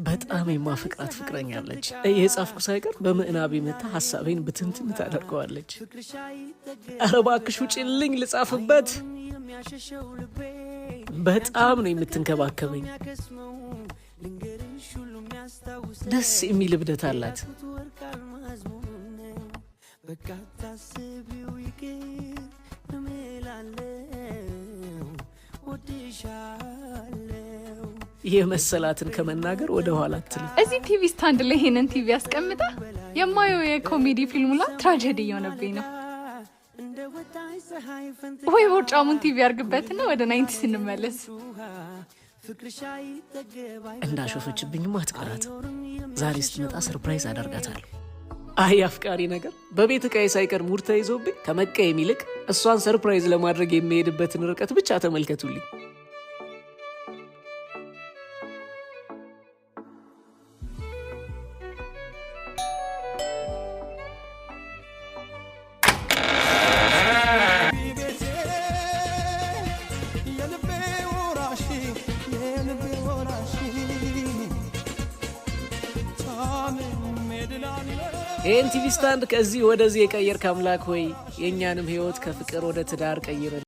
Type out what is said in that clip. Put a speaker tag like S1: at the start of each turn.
S1: በጣም የማፈቅራት ፍቅረኛለች የጻፍኩ ሳይቀር በምዕናብ መታ ሐሳቤን ብትንትን ታደርገዋለች ኧረ እባክሽ ውጪልኝ ልጻፍበት በጣም ነው የምትንከባከበኝ ደስ የሚል እብደት አላት የመሰላትን ከመናገር ወደ ኋላ አትልም
S2: እዚህ ቲቪ ስታንድ ላይ ይሄንን ቲቪ ያስቀምጣ የማየው የኮሜዲ ፊልም ላይ ትራጀዲ እየሆነብኝ ነው ወይ ወርጫሙን ቲቪ ያርግበትና ወደ 90 ስንመለስ
S1: እንዳሾፈችብኝማ አትቀራት ዛሬ ስትመጣ ሰርፕራይዝ አደርጋታለሁ አይ አፍቃሪ ነገር በቤት ዕቃዬ ሳይቀር ሙድ ተይዞብኝ ከመቀየም ይልቅ እሷን ሰርፕራይዝ ለማድረግ የሚሄድበትን ርቀት ብቻ ተመልከቱልኝ ይህን ቲቪ ስታንድ ከዚህ ወደዚህ የቀየርክ አምላክ ሆይ የእኛንም ህይወት ከፍቅር ወደ ትዳር ቀይር